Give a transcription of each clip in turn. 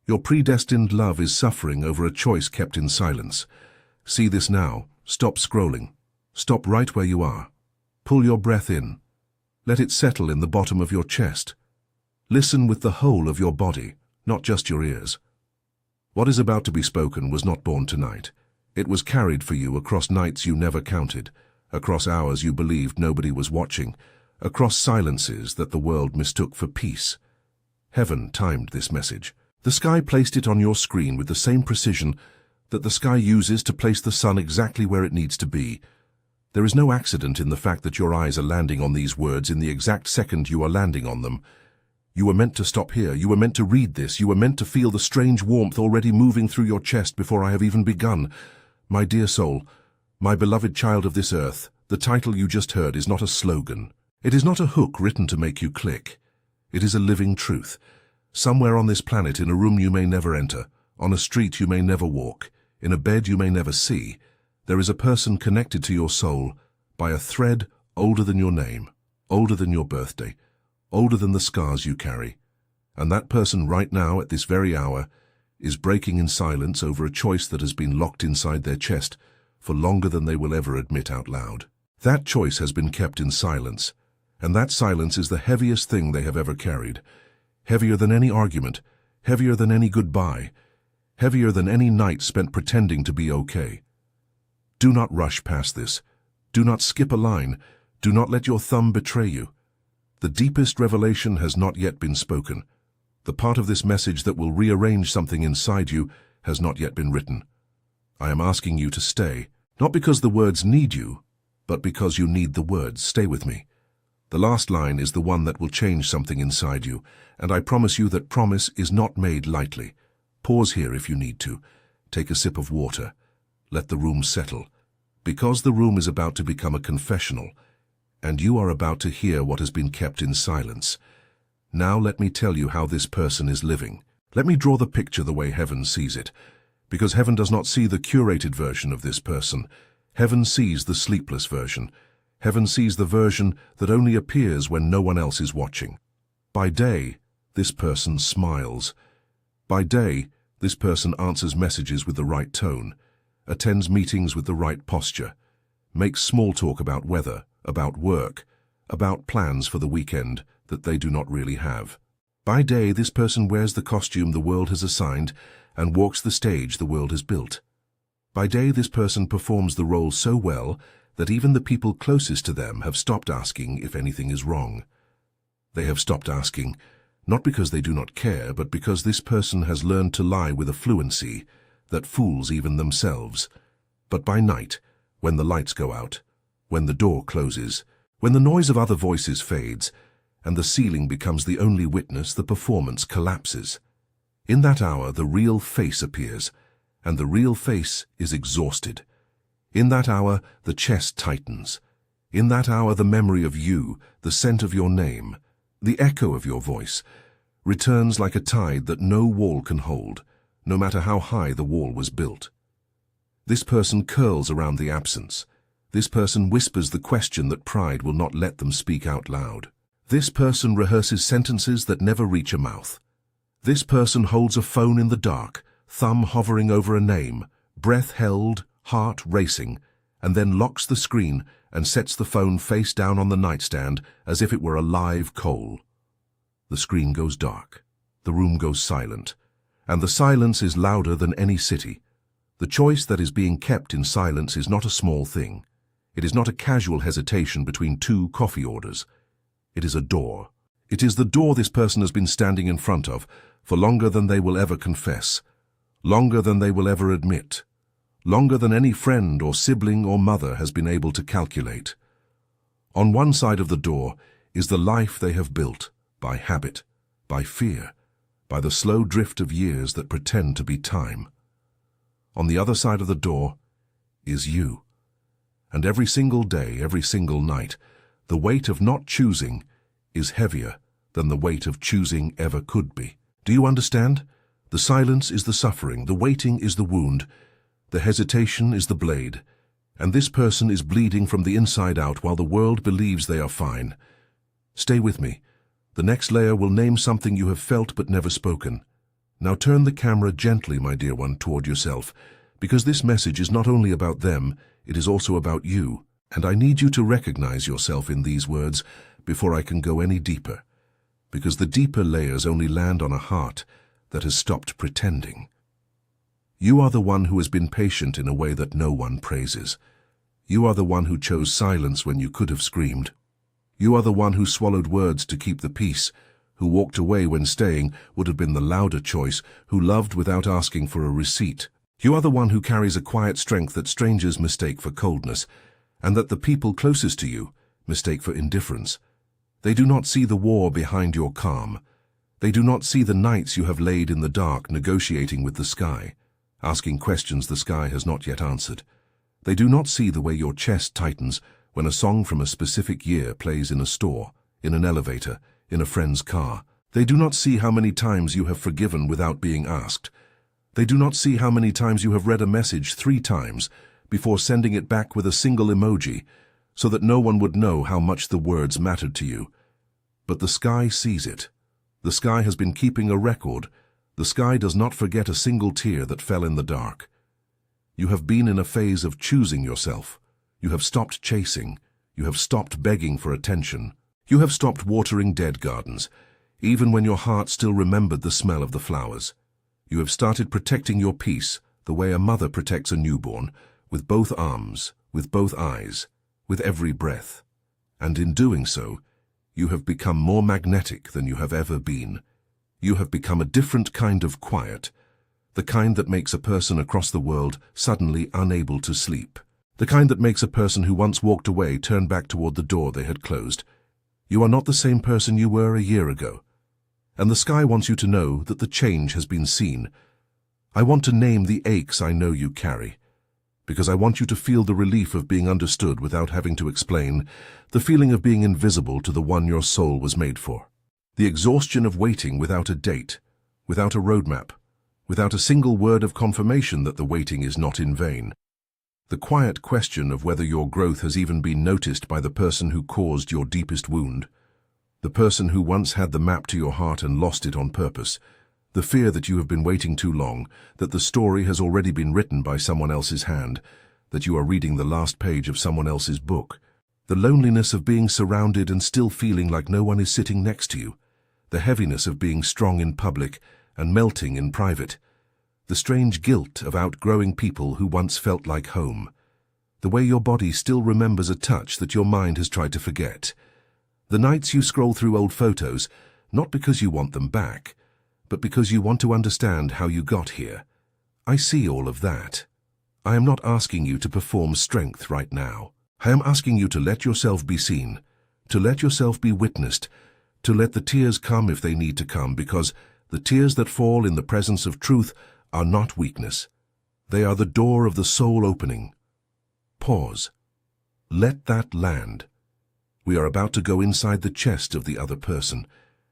Your predestined love is suffering over a choice kept in silence. See this now. Stop scrolling. Stop right where you are. Pull your breath in. Let it settle in the bottom of your chest. Listen with the whole of your body, not just your ears. What is about to be spoken was not born tonight. It was carried for you across nights you never counted, across hours you believed nobody was watching, across silences that the world mistook for peace. Heaven timed this message. The sky placed it on your screen with the same precision that the sky uses to place the sun exactly where it needs to be. There is no accident in the fact that your eyes are landing on these words in the exact second you are landing on them. You were meant to stop here. You were meant to read this. You were meant to feel the strange warmth already moving through your chest before I have even begun. My dear soul, my beloved child of this earth, the title you just heard is not a slogan. It is not a hook written to make you click. It is a living truth. Somewhere on this planet, in a room you may never enter, on a street you may never walk, in a bed you may never see, there is a person connected to your soul by a thread older than your name, older than your birthday, older than the scars you carry. And that person right now, at this very hour, is breaking in silence over a choice that has been locked inside their chest for longer than they will ever admit out loud. That choice has been kept in silence, and that silence is the heaviest thing they have ever carried. Heavier than any argument, heavier than any goodbye, heavier than any night spent pretending to be okay. Do not rush past this. Do not skip a line. Do not let your thumb betray you. The deepest revelation has not yet been spoken. The part of this message that will rearrange something inside you has not yet been written. I am asking you to stay, not because the words need you, but because you need the words. Stay with me. The last line is the one that will change something inside you, and I promise you that promise is not made lightly. Pause here if you need to. Take a sip of water. Let the room settle. Because the room is about to become a confessional, and you are about to hear what has been kept in silence. Now let me tell you how this person is living. Let me draw the picture the way heaven sees it, because heaven does not see the curated version of this person. Heaven sees the sleepless version. Heaven sees the version that only appears when no one else is watching. By day, this person smiles. By day, this person answers messages with the right tone, attends meetings with the right posture, makes small talk about weather, about work, about plans for the weekend that they do not really have. By day, this person wears the costume the world has assigned and walks the stage the world has built. By day, this person performs the role so well that even the people closest to them have stopped asking if anything is wrong. They have stopped asking, not because they do not care, but because this person has learned to lie with a fluency that fools even themselves. But by night, when the lights go out, when the door closes, when the noise of other voices fades, and the ceiling becomes the only witness, the performance collapses. In that hour, the real face appears, and the real face is exhausted. In that hour, the chest tightens. In that hour, the memory of you, the scent of your name, the echo of your voice, returns like a tide that no wall can hold, no matter how high the wall was built. This person curls around the absence. This person whispers the question that pride will not let them speak out loud. This person rehearses sentences that never reach a mouth. This person holds a phone in the dark, thumb hovering over a name, breath held, heart racing, and then locks the screen and sets the phone face down on the nightstand as if it were a live coal. The screen goes dark, the room goes silent, and the silence is louder than any city. The choice that is being kept in silence is not a small thing. It is not a casual hesitation between two coffee orders. It is a door. It is the door this person has been standing in front of for longer than they will ever confess, longer than they will ever admit, longer than any friend or sibling or mother has been able to calculate. On one side of the door is the life they have built by habit, by fear, by the slow drift of years that pretend to be time. On the other side of the door is you. And every single day, every single night, the weight of not choosing is heavier than the weight of choosing ever could be. Do you understand? The silence is the suffering, the waiting is the wound, the hesitation is the blade, and this person is bleeding from the inside out while the world believes they are fine. Stay with me. The next layer will name something you have felt but never spoken. Now turn the camera gently, my dear one, toward yourself, because this message is not only about them, it is also about you, and I need you to recognize yourself in these words before I can go any deeper, because the deeper layers only land on a heart that has stopped pretending. You are the one who has been patient in a way that no one praises. You are the one who chose silence when you could have screamed. You are the one who swallowed words to keep the peace, who walked away when staying would have been the louder choice, who loved without asking for a receipt. You are the one who carries a quiet strength that strangers mistake for coldness, and that the people closest to you mistake for indifference. They do not see the war behind your calm. They do not see the nights you have laid in the dark negotiating with the sky, asking questions the sky has not yet answered. They do not see the way your chest tightens when a song from a specific year plays in a store, in an elevator, in a friend's car. They do not see how many times you have forgiven without being asked. They do not see how many times you have read a message 3 times before sending it back with a single emoji, so that no one would know how much the words mattered to you. But the sky sees it. The sky has been keeping a record. The sky does not forget a single tear that fell in the dark. You have been in a phase of choosing yourself. You have stopped chasing. You have stopped begging for attention. You have stopped watering dead gardens, even when your heart still remembered the smell of the flowers. You have started protecting your peace the way a mother protects a newborn, with both arms, with both eyes, with every breath. And in doing so, you have become more magnetic than you have ever been. You have become a different kind of quiet, the kind that makes a person across the world suddenly unable to sleep, the kind that makes a person who once walked away turn back toward the door they had closed. You are not the same person you were a year ago, and the sky wants you to know that the change has been seen. I want to name the aches I know you carry, because I want you to feel the relief of being understood without having to explain, the feeling of being invisible to the one your soul was made for, the exhaustion of waiting without a date, without a roadmap, without a single word of confirmation that the waiting is not in vain, the quiet question of whether your growth has even been noticed by the person who caused your deepest wound, the person who once had the map to your heart and lost it on purpose, the fear that you have been waiting too long, that the story has already been written by someone else's hand, that you are reading the last page of someone else's book, the loneliness of being surrounded and still feeling like no one is sitting next to you, the heaviness of being strong in public and melting in private, the strange guilt of outgrowing people who once felt like home, the way your body still remembers a touch that your mind has tried to forget, the nights you scroll through old photos, not because you want them back, but because you want to understand how you got here. I see all of that. I am not asking you to perform strength right now. I am asking you to let yourself be seen, to let yourself be witnessed, to let the tears come if they need to come, because the tears that fall in the presence of truth are not weakness. They are the door of the soul opening. Pause. Let that land. We are about to go inside the chest of the other person,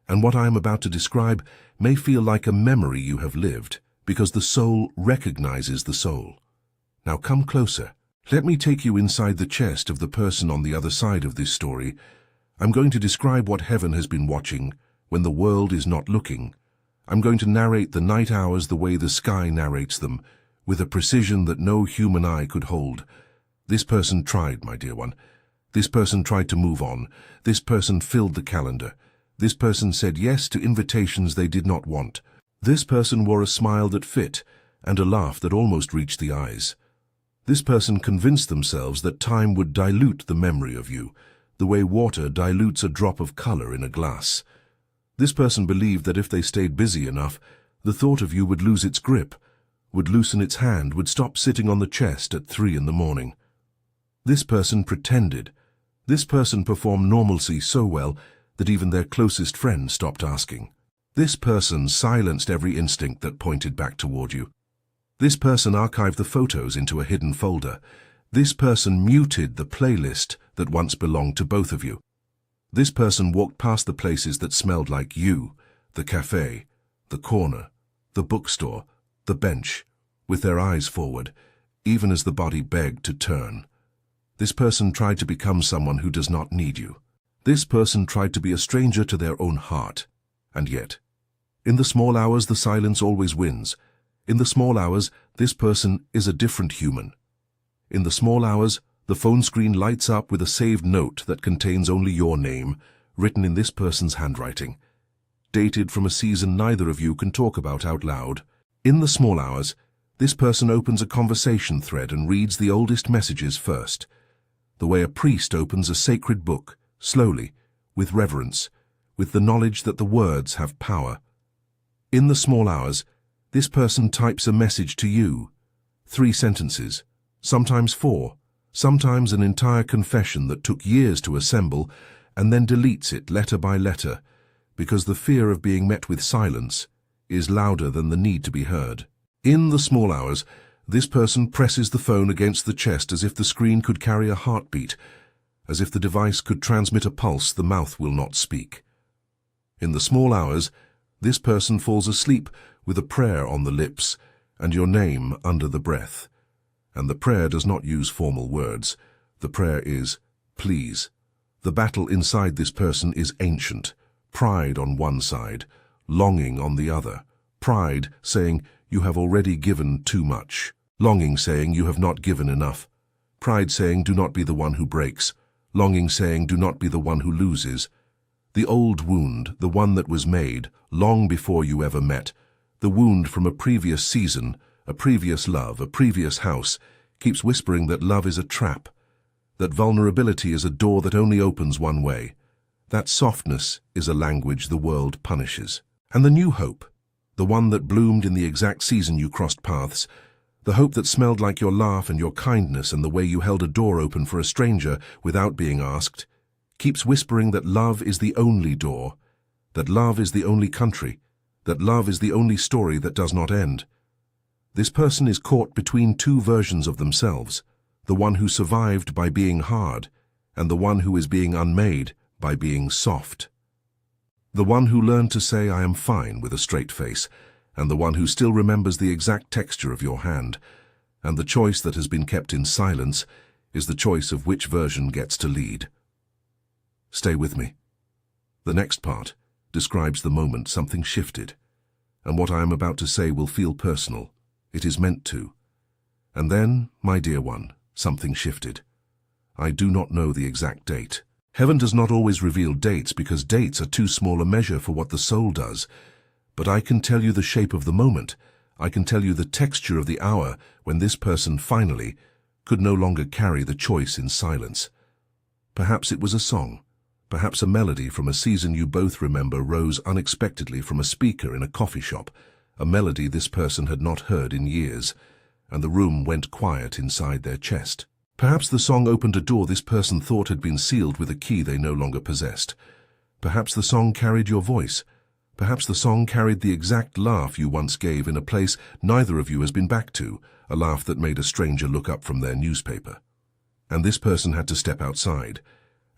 and what I am about to describe may feel like a memory you have lived, because the soul recognizes the soul. Now come closer. Let me take you inside the chest of the person on the other side of this story. I'm going to describe what heaven has been watching when the world is not looking. I'm going to narrate the night hours the way the sky narrates them, with a precision that no human eye could hold. This person tried, my dear one. This person tried to move on. This person filled the calendar. This person said yes to invitations they did not want. This person wore a smile that fit and a laugh that almost reached the eyes. This person convinced themselves that time would dilute the memory of you, the way water dilutes a drop of color in a glass. This person believed that if they stayed busy enough, the thought of you would lose its grip, would loosen its hand, would stop sitting on the chest at 3 in the morning. This person pretended. This person performed normalcy so well that even their closest friends stopped asking. This person silenced every instinct that pointed back toward you. This person archived the photos into a hidden folder. This person muted the playlist that once belonged to both of you. This person walked past the places that smelled like you, the cafe, the corner, the bookstore, the bench, with their eyes forward, even as the body begged to turn. This person tried to become someone who does not need you. This person tried to be a stranger to their own heart, and yet, In the small hours, the silence always wins. In the small hours, this person is a different human. In the small hours, the phone screen lights up with a saved note that contains only your name, written in this person's handwriting, dated from a season neither of you can talk about out loud. In the small hours, this person opens a conversation thread and reads the oldest messages first, the way a priest opens a sacred book, slowly, with reverence, with the knowledge that the words have power. In the small hours, this person types a message to you, 3 sentences, sometimes 4, sometimes an entire confession that took years to assemble, and then deletes it letter by letter, because the fear of being met with silence is louder than the need to be heard. In the small hours, this person presses the phone against the chest as if the screen could carry a heartbeat, as if the device could transmit a pulse the mouth will not speak. In the small hours, this person falls asleep with a prayer on the lips and your name under the breath. And the prayer does not use formal words. The prayer is, please. The battle inside this person is ancient. Pride on one side, longing on the other. Pride saying, you have already given too much. Longing saying, you have not given enough. Pride saying, do not be the one who breaks. Longing saying, do not be the one who loses. The old wound, the one that was made, long before you ever met, the wound from a previous season, a previous love, a previous house, keeps whispering that love is a trap, that vulnerability is a door that only opens one way, that softness is a language the world punishes. And the new hope, the one that bloomed in the exact season you crossed paths, the hope that smelled like your laugh and your kindness and the way you held a door open for a stranger without being asked, keeps whispering that love is the only door, that love is the only country, that love is the only story that does not end. This person is caught between 2 versions of themselves, the one who survived by being hard, and the one who is being unmade by being soft. The one who learned to say I am fine with a straight face, and the one who still remembers the exact texture of your hand, and the choice that has been kept in silence is the choice of which version gets to lead. Stay with me. The next part describes the moment something shifted, and what I am about to say will feel personal. It is meant to. And then, my dear one, something shifted. I do not know the exact date. Heaven does not always reveal dates because dates are too small a measure for what the soul does. But I can tell you the shape of the moment. I can tell you the texture of the hour when this person finally could no longer carry the choice in silence. Perhaps it was a song. Perhaps a melody from a season you both remember rose unexpectedly from a speaker in a coffee shop, a melody this person had not heard in years, and the room went quiet inside their chest. Perhaps the song opened a door this person thought had been sealed with a key they no longer possessed. Perhaps the song carried your voice. Perhaps the song carried the exact laugh you once gave in a place neither of you has been back to, a laugh that made a stranger look up from their newspaper. And this person had to step outside,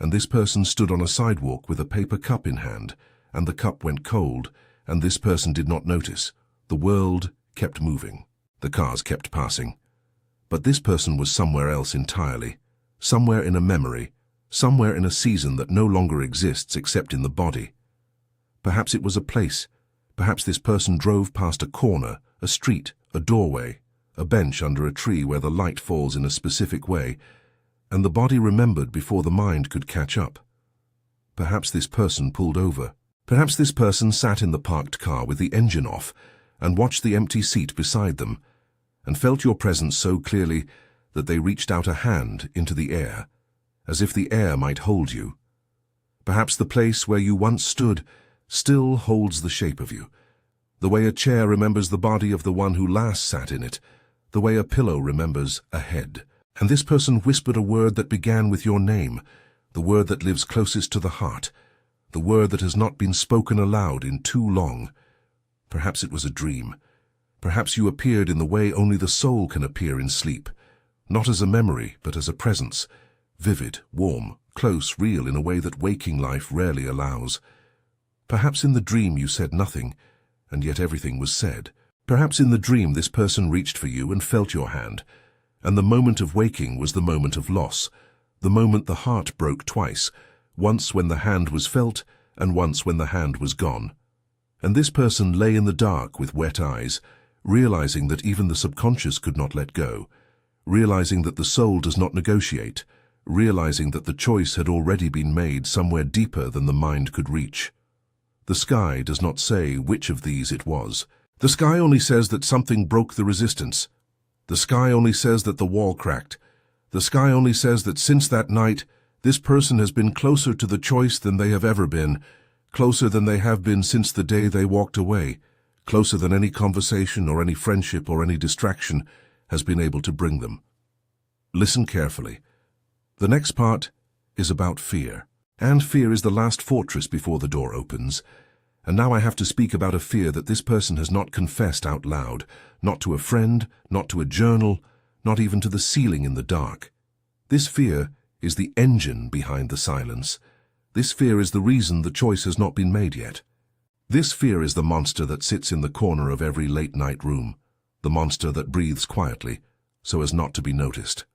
and this person stood on a sidewalk with a paper cup in hand, and the cup went cold, and this person did not notice. The world kept moving. The cars kept passing. But this person was somewhere else entirely, somewhere in a memory, somewhere in a season that no longer exists except in the body. Perhaps it was a place. Perhaps this person drove past a corner, a street, a doorway, a bench under a tree where the light falls in a specific way, and the body remembered before the mind could catch up. Perhaps this person pulled over. Perhaps this person sat in the parked car with the engine off and watched the empty seat beside them, and felt your presence so clearly that they reached out a hand into the air, as if the air might hold you. Perhaps the place where you once stood still holds the shape of you, the way a chair remembers the body of the one who last sat in it, the way a pillow remembers a head. And this person whispered a word that began with your name, the word that lives closest to the heart, the word that has not been spoken aloud in too long. Perhaps it was a dream. Perhaps you appeared in the way only the soul can appear in sleep, not as a memory, but as a presence, vivid, warm, close, real in a way that waking life rarely allows. Perhaps in the dream you said nothing, and yet everything was said. Perhaps in the dream this person reached for you and felt your hand, and the moment of waking was the moment of loss, the moment the heart broke twice, once when the hand was felt and once when the hand was gone. And this person lay in the dark with wet eyes, realizing that even the subconscious could not let go, realizing that the soul does not negotiate, realizing that the choice had already been made somewhere deeper than the mind could reach. The sky does not say which of these it was. The sky only says that something broke the resistance. The sky only says that the wall cracked. The sky only says that since that night, this person has been closer to the choice than they have ever been, closer than they have been since the day they walked away, closer than any conversation or any friendship or any distraction has been able to bring them. Listen carefully. The next part is about fear. And fear is the last fortress before the door opens. And now I have to speak about a fear that this person has not confessed out loud, not to a friend, not to a journal, not even to the ceiling in the dark. This fear is the engine behind the silence. This fear is the reason the choice has not been made yet. This fear is the monster that sits in the corner of every late-night room, the monster that breathes quietly so as not to be noticed.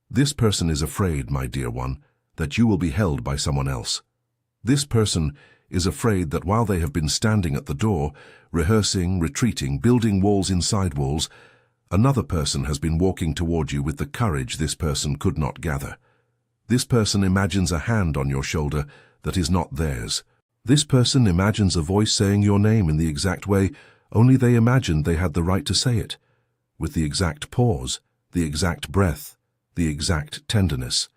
This person is afraid, my dear one, that you will be held by someone else. This person is afraid that while they have been standing at the door, rehearsing, retreating, building walls inside walls, another person has been walking toward you with the courage this person could not gather. This person imagines a hand on your shoulder that is not theirs. This person imagines a voice saying your name in the exact way only they imagined they had the right to say it, with the exact pause, the exact breath, the exact tenderness.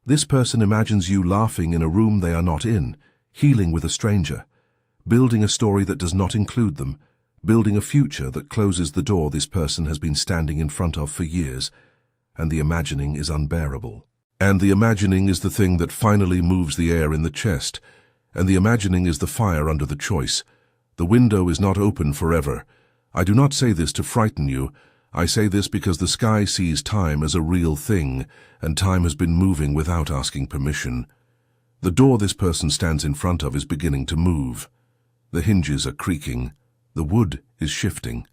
This person imagines you laughing in a room they are not in, healing with a stranger, building a story that does not include them, building a future that closes the door this person has been standing in front of for years, and the imagining is unbearable. And the imagining is the thing that finally moves the air in the chest, and the imagining is the fire under the choice. The window is not open forever. I do not say this to frighten you. I say this because the sky sees time as a real thing, and time has been moving without asking permission. The door this person stands in front of is beginning to move. The hinges are creaking. The wood is shifting.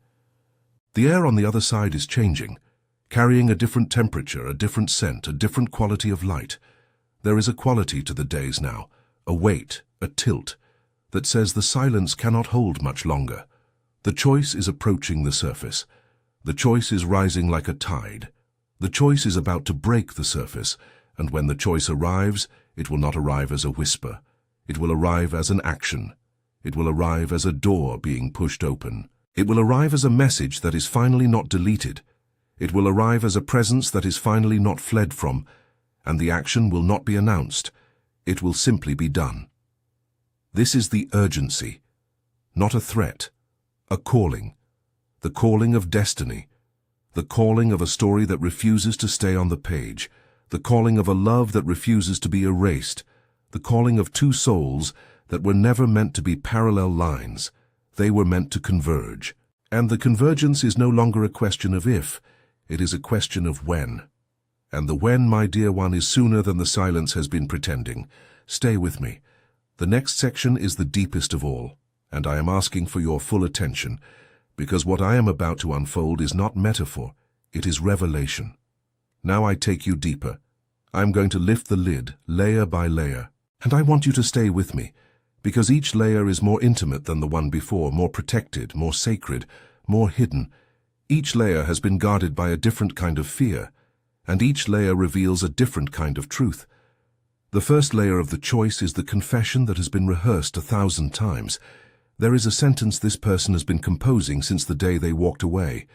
The air on the other side is changing, carrying a different temperature, a different scent, a different quality of light. There is a quality to the days now, a weight, a tilt, that says the silence cannot hold much longer. The choice is approaching the surface. The choice is rising like a tide. The choice is about to break the surface, and when the choice arrives, it will not arrive as a whisper. It will arrive as an action. It will arrive as a door being pushed open. It will arrive as a message that is finally not deleted. It will arrive as a presence that is finally not fled from, and the action will not be announced. It will simply be done. This is the urgency, not a threat, a calling. The calling of destiny, the calling of a story that refuses to stay on the page, the calling of a love that refuses to be erased, the calling of two souls that were never meant to be parallel lines. They were meant to converge. And the convergence is no longer a question of if, it is a question of when. And the when, my dear one, is sooner than the silence has been pretending. Stay with me. The next section is the deepest of all, and I am asking for your full attention, because what I am about to unfold is not metaphor, it is revelation. Now I take you deeper. I am going to lift the lid, layer by layer, and I want you to stay with me, because each layer is more intimate than the one before, more protected, more sacred, more hidden. Each layer has been guarded by a different kind of fear, and each layer reveals a different kind of truth. The first layer of the choice is the confession that has been rehearsed 1,000 times. There is a sentence this person has been composing since the day they walked away.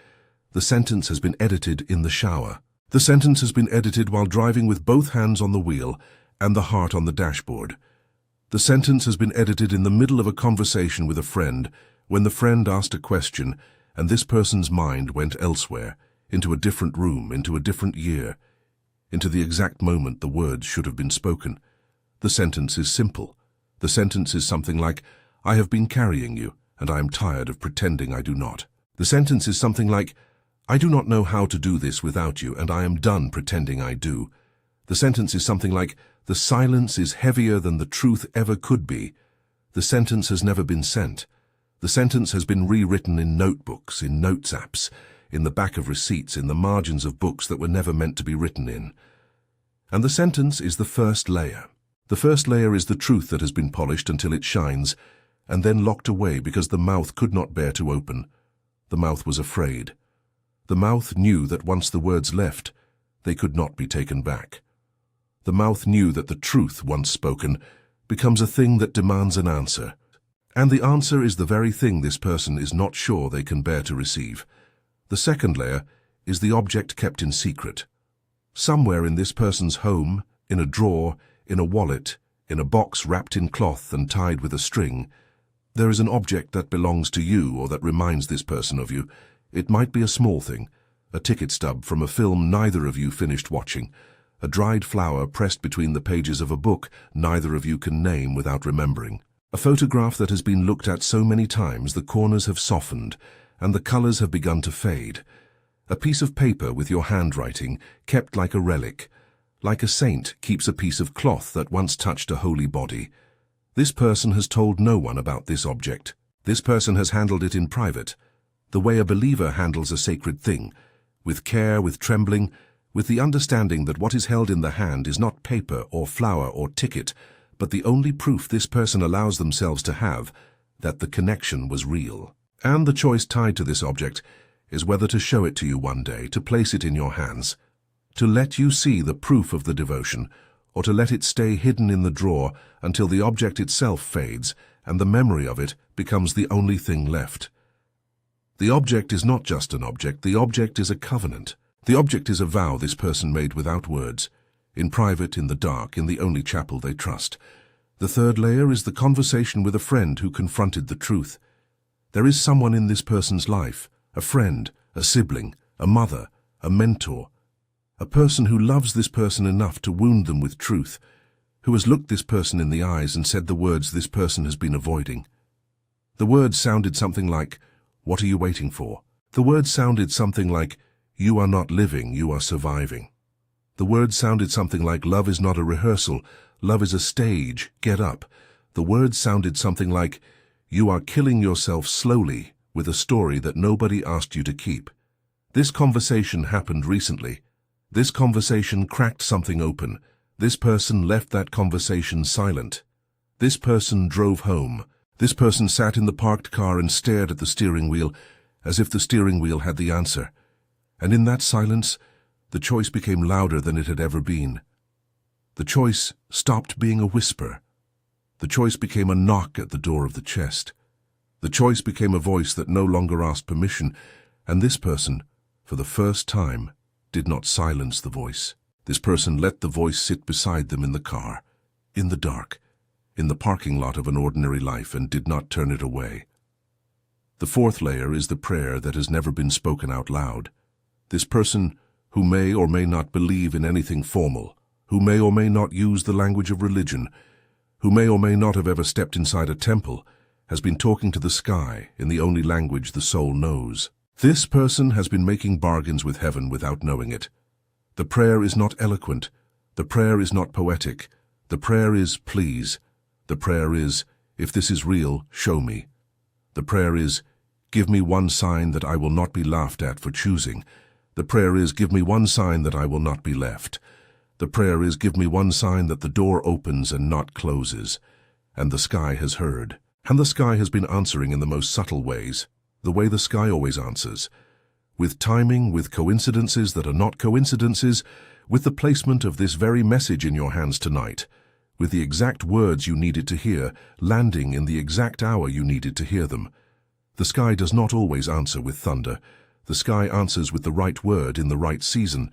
The sentence has been edited in the shower. The sentence has been edited while driving with both hands on the wheel and the heart on the dashboard. The sentence has been edited in the middle of a conversation with a friend, when the friend asked a question and this person's mind went elsewhere, into a different room, into a different year, into the exact moment the words should have been spoken. The sentence is simple. The sentence is something like, I have been carrying you, and I am tired of pretending I do not. The sentence is something like, I do not know how to do this without you, and I am done pretending I do. The sentence is something like, the silence is heavier than the truth ever could be. The sentence has never been sent. The sentence has been rewritten in notebooks, in notes apps, in the back of receipts, in the margins of books that were never meant to be written in. And the sentence is the first layer. The first layer is the truth that has been polished until it shines, and then locked away because the mouth could not bear to open. The mouth was afraid. The mouth knew that once the words left, they could not be taken back. The mouth knew that the truth, once spoken, becomes a thing that demands an answer. And the answer is the very thing this person is not sure they can bear to receive. The second layer is the object kept in secret. Somewhere in this person's home, in a drawer, in a wallet, in a box wrapped in cloth and tied with a string, there is an object that belongs to you or that reminds this person of you. It might be a small thing, a ticket stub from a film neither of you finished watching, a dried flower pressed between the pages of a book neither of you can name without remembering, a photograph that has been looked at so many times the corners have softened and the colors have begun to fade, a piece of paper with your handwriting kept like a relic, like a saint keeps a piece of cloth that once touched a holy body. This person has told no one about this object. This person has handled it in private, the way a believer handles a sacred thing, with care, with trembling, with the understanding that what is held in the hand is not paper or flower or ticket, but the only proof this person allows themselves to have that the connection was real. And the choice tied to this object is whether to show it to you one day, to place it in your hands, to let you see the proof of the devotion, or to let it stay hidden in the drawer until the object itself fades and the memory of it becomes the only thing left. The object is not just an object, the object is a covenant. The object is a vow this person made without words, in private, in the dark, in the only chapel they trust. The third layer is the conversation with a friend who confronted the truth. There is someone in this person's life, a friend, a sibling, a mother, a mentor, a person who loves this person enough to wound them with truth, who has looked this person in the eyes and said the words this person has been avoiding. The words sounded something like, "What are you waiting for?" The words sounded something like, "You are not living, you are surviving." The words sounded something like, "Love is not a rehearsal, love is a stage, get up." The words sounded something like, "You are killing yourself slowly with a story that nobody asked you to keep." This conversation happened recently. This conversation cracked something open. This person left that conversation silent. This person drove home. This person sat in the parked car and stared at the steering wheel as if the steering wheel had the answer. And in that silence, the choice became louder than it had ever been. The choice stopped being a whisper. The choice became a knock at the door of the chest. The choice became a voice that no longer asked permission, and this person, for the first time, did not silence the voice. This person let the voice sit beside them in the car, in the dark, in the parking lot of an ordinary life, and did not turn it away. The fourth layer is the prayer that has never been spoken out loud. This person, who may or may not believe in anything formal, who may or may not use the language of religion, who may or may not have ever stepped inside a temple, has been talking to the sky in the only language the soul knows. This person has been making bargains with heaven without knowing it. The prayer is not eloquent. The prayer is not poetic. The prayer is, please. The prayer is, if this is real, show me. The prayer is, give me one sign that I will not be laughed at for choosing. The prayer is, give me one sign that I will not be left. The prayer is, give me one sign that the door opens and not closes. And the sky has heard. And the sky has been answering in the most subtle ways, the way the sky always answers, with timing, with coincidences that are not coincidences, with the placement of this very message in your hands tonight, with the exact words you needed to hear, landing in the exact hour you needed to hear them. The sky does not always answer with thunder. The sky answers with the right word in the right season,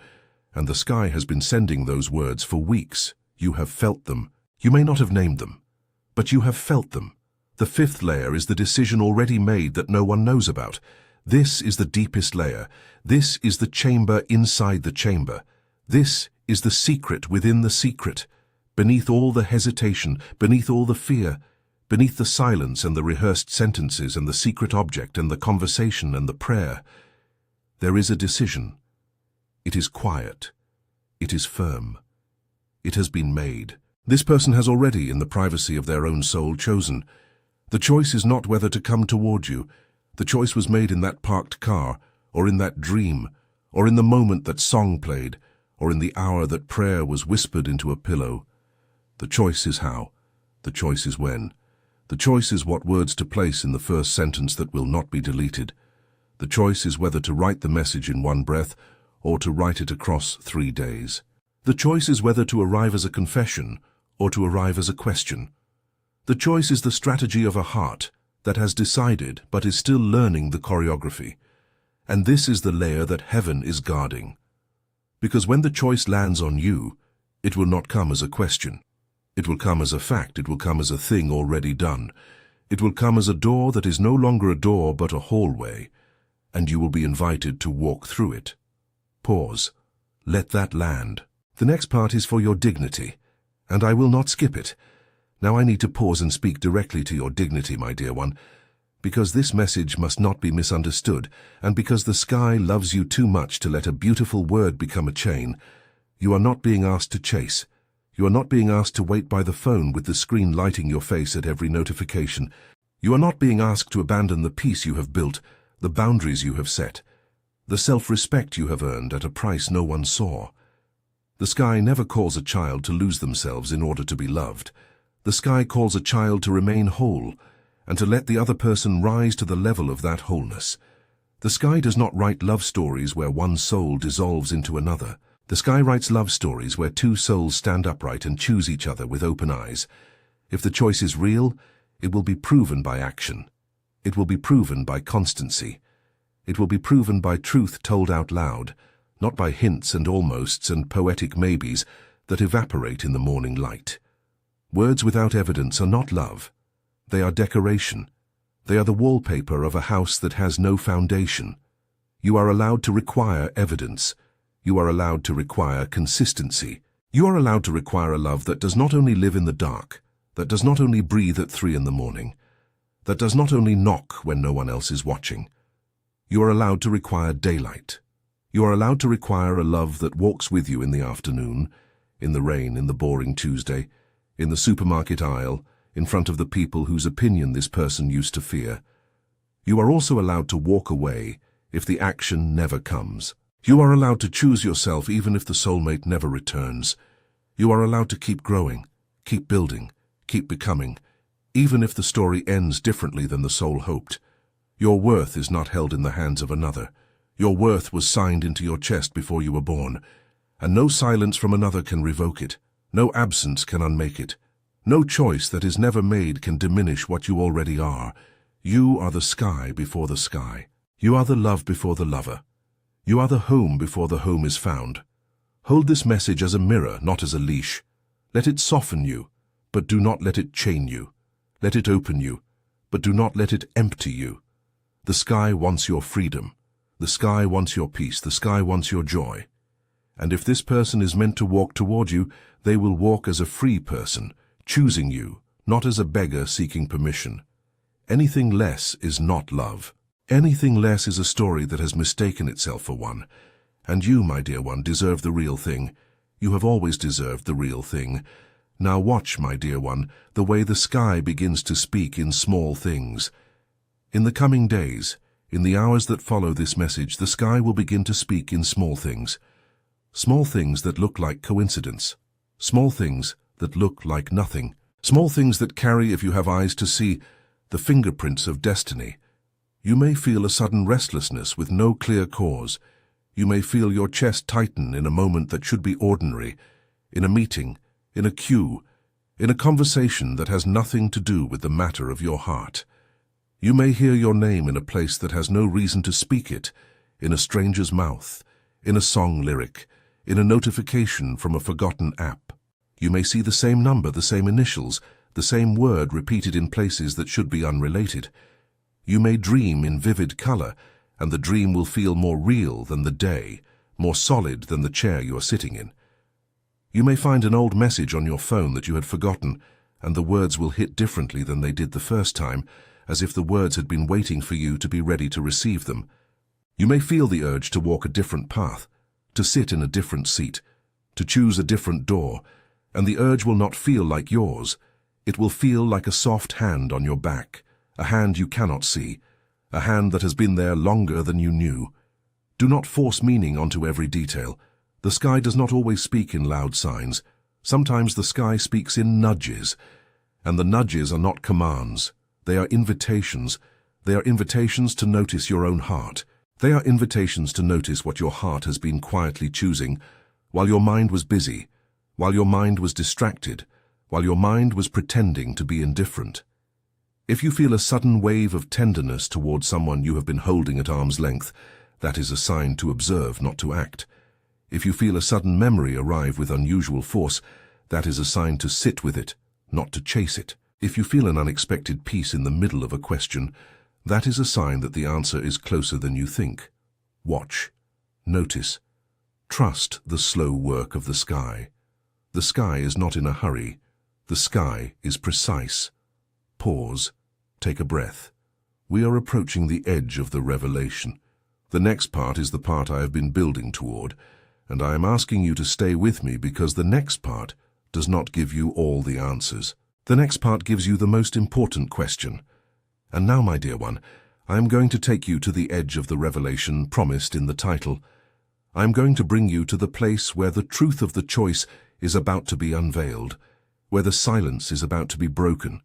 and the sky has been sending those words for weeks. You have felt them. You may not have named them, but you have felt them. The fifth layer is the decision already made that no one knows about. This is the deepest layer. This is the chamber inside the chamber. This is the secret within the secret. Beneath all the hesitation, beneath all the fear, beneath the silence and the rehearsed sentences and the secret object and the conversation and the prayer, there is a decision. It is quiet. It is firm. It has been made. This person has already, in the privacy of their own soul, chosen. The choice is not whether to come toward you. The choice was made in that parked car, or in that dream, or in the moment that song played, or in the hour that prayer was whispered into a pillow. The choice is how. The choice is when. The The choice is what words to place in the first sentence that will not be deleted. The choice is whether to write the message in one breath or to write it across 3 days. The choice is whether to arrive as a confession or to arrive as a question. The choice is the strategy of a heart that has decided but is still learning the choreography. And this is the layer that heaven is guarding. Because when the choice lands on you, it will not come as a question. It will come as a fact. It will come as a thing already done. It will come as a door that is no longer a door but a hallway, and you will be invited to walk through it. Pause. Let that land. The next part is for your dignity, and I will not skip it. Now I need to pause and speak directly to your dignity, my dear one, because this message must not be misunderstood, and because the sky loves you too much to let a beautiful word become a chain. You are not being asked to chase. You are not being asked to wait by the phone with the screen lighting your face at every notification. You are not being asked to abandon the peace you have built, the boundaries you have set, the self-respect you have earned at a price no one saw. The sky never calls a child to lose themselves in order to be loved. The sky calls a child to remain whole and to let the other person rise to the level of that wholeness. The sky does not write love stories where one soul dissolves into another. The sky writes love stories where two souls stand upright and choose each other with open eyes. If the choice is real, it will be proven by action. It will be proven by constancy. It will be proven by truth told out loud, not by hints and almosts and poetic maybes that evaporate in the morning light. Words without evidence are not love. They are decoration. They are the wallpaper of a house that has no foundation. You are allowed to require evidence. You are allowed to require consistency. You are allowed to require a love that does not only live in the dark, that does not only breathe at 3 in the morning, that does not only knock when no one else is watching. You are allowed to require daylight. You are allowed to require a love that walks with you in the afternoon, in the rain, in the boring Tuesday, in the supermarket aisle, in front of the people whose opinion this person used to fear. You are also allowed to walk away if the action never comes. You are allowed to choose yourself even if the soulmate never returns. You are allowed to keep growing, keep building, keep becoming, even if the story ends differently than the soul hoped. Your worth is not held in the hands of another. Your worth was signed into your chest before you were born, and no silence from another can revoke it. No absence can unmake it. No choice that is never made can diminish what you already are. You are the sky before the sky. You are the love before the lover. You are the home before the home is found. Hold this message as a mirror, not as a leash. Let it soften you, but do not let it chain you. Let it open you, but do not let it empty you. The sky wants your freedom. The sky wants your peace. The sky wants your joy. And if this person is meant to walk toward you, they will walk as a free person, choosing you, not as a beggar seeking permission. Anything less is not love. Anything less is a story that has mistaken itself for one. And you, my dear one, deserve the real thing. You have always deserved the real thing. Now watch, my dear one, the way the sky begins to speak in small things. In the coming days, in the hours that follow this message, the sky will begin to speak in small things. Small things that look like coincidence. Small things that look like nothing. Small things that carry, if you have eyes to see, the fingerprints of destiny. You may feel a sudden restlessness with no clear cause. You may feel your chest tighten in a moment that should be ordinary, in a meeting, in a queue, in a conversation that has nothing to do with the matter of your heart. You may hear your name in a place that has no reason to speak it, in a stranger's mouth, in a song lyric, in a notification from a forgotten app. You may see the same number, the same initials, the same word repeated in places that should be unrelated. You may dream in vivid color, and the dream will feel more real than the day, more solid than the chair you are sitting in. You may find an old message on your phone that you had forgotten, and the words will hit differently than they did the first time, as if the words had been waiting for you to be ready to receive them. You may feel the urge to walk a different path, to sit in a different seat, to choose a different door, and the urge will not feel like yours. It will feel like a soft hand on your back, a hand you cannot see, a hand that has been there longer than you knew. Do not force meaning onto every detail. The sky does not always speak in loud signs. Sometimes the sky speaks in nudges, And the nudges are not commands. They are invitations. They are invitations to notice your own heart. They are invitations to notice what your heart has been quietly choosing while your mind was busy, while your mind was distracted, while your mind was pretending to be indifferent. If you feel a sudden wave of tenderness towards someone you have been holding at arm's length, that is a sign to observe, not to act. If you feel a sudden memory arrive with unusual force, that is a sign to sit with it, not to chase it. If you feel an unexpected peace in the middle of a question, that is a sign that the answer is closer than you think. Watch. Notice. Trust the slow work of the sky. The sky is not in a hurry. The sky is precise. Pause. Take a breath. We are approaching the edge of the revelation. The next part is the part I have been building toward, and I am asking you to stay with me because the next part does not give you all the answers. The next part gives you the most important question. And now, my dear one, I am going to take you to the edge of the revelation promised in the title. I am going to bring you to the place where the truth of the choice is about to be unveiled, where the silence is about to be broken,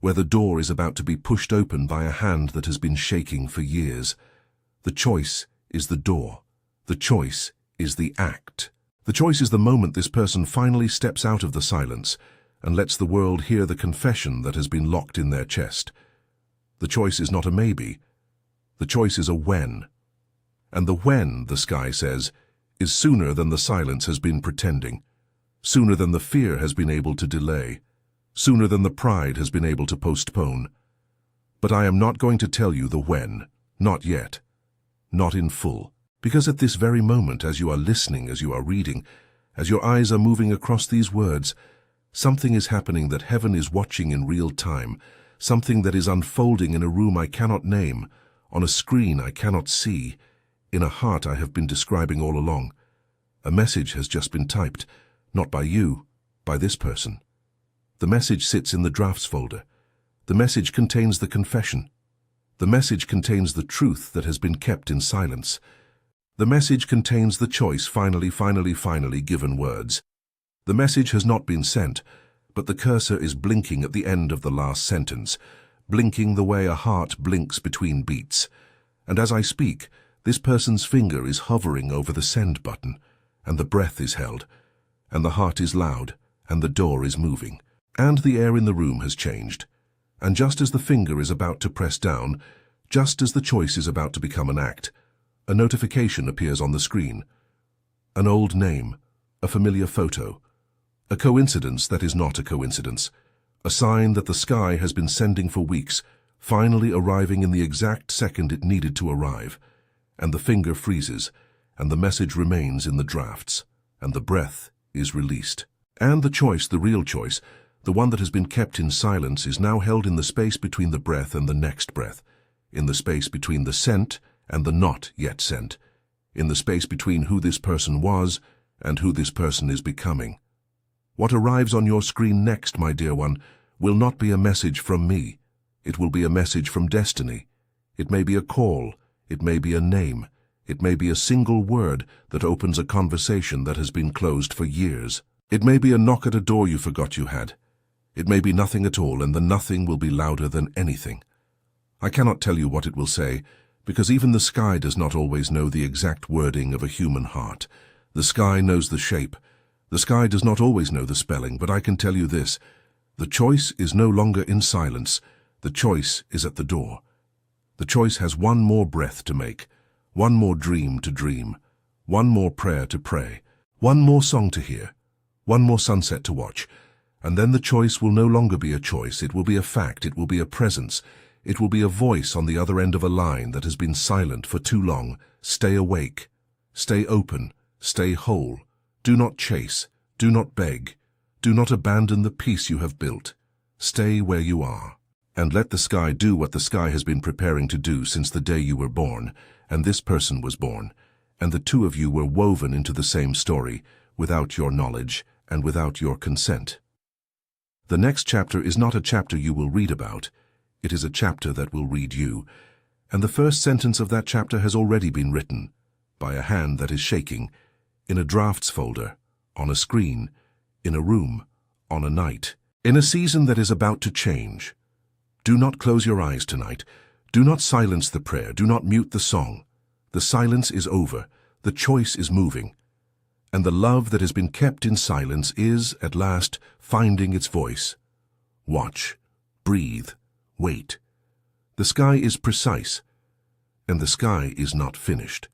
where the door is about to be pushed open by a hand that has been shaking for years. The choice is the door. The choice is the act. The choice is the moment this person finally steps out of the silence and lets the world hear the confession that has been locked in their chest. The choice is not a maybe. The choice is a when. And the when, the sky says, is sooner than the silence has been pretending, sooner than the fear has been able to delay, sooner than the pride has been able to postpone. But I am not going to tell you the when, not yet, not in full, because at this very moment, as you are listening, as you are reading, as your eyes are moving across these words, something is happening that heaven is watching in real time, something that is unfolding in a room I cannot name, on a screen I cannot see, in a heart I have been describing all along. A message has just been typed, not by you, by this person. The message sits in the drafts folder. The message contains the confession. The message contains the truth that has been kept in silence. The message contains the choice finally given words. The message has not been sent, but the cursor is blinking at the end of the last sentence, blinking the way a heart blinks between beats. And as I speak, this person's finger is hovering over the send button, and the breath is held, and the heart is loud, and the door is moving, and the air in the room has changed. And just as the finger is about to press down, just as the choice is about to become an act, a notification appears on the screen. An old name, a familiar photo, a coincidence that is not a coincidence, a sign that the sky has been sending for weeks, finally arriving in the exact second it needed to arrive, and the finger freezes, and the message remains in the drafts, and the breath is released. And the choice, the real choice, the one that has been kept in silence, is now held in the space between the breath and the next breath, in the space between the sent and the not yet sent, in the space between who this person was and who this person is becoming. What arrives on your screen next, my dear one, will not be a message from me. It will be a message from destiny. It may be a call. It may be a name. It may be a single word that opens a conversation that has been closed for years. It may be a knock at a door you forgot you had. It may be nothing at all, and the nothing will be louder than anything. I cannot tell you what it will say, because even the sky does not always know the exact wording of a human heart. The sky knows the shape. The sky does not always know the spelling, but I can tell you this. The choice is no longer in silence. The choice is at the door. The choice has one more breath to make, one more dream to dream, one more prayer to pray, one more song to hear, one more sunset to watch, and then the choice will no longer be a choice. It will be a fact. It will be a presence. It will be a voice on the other end of a line that has been silent for too long. Stay awake. Stay open. Stay whole. Do not chase. Do not beg. Do not abandon the peace you have built. Stay where you are. And let the sky do what the sky has been preparing to do since the day you were born, and this person was born, and the two of you were woven into the same story, without your knowledge and without your consent. The next chapter is not a chapter you will read about. It is a chapter that will read you, and the first sentence of that chapter has already been written, by a hand that is shaking, in a drafts folder, on a screen, in a room, on a night. In a season that is about to change, do not close your eyes tonight. Do not silence the prayer. Do not mute the song. The silence is over. The choice is moving. And the love that has been kept in silence is, at last, finding its voice. Watch. Breathe. Wait. The sky is precise, and the sky is not finished.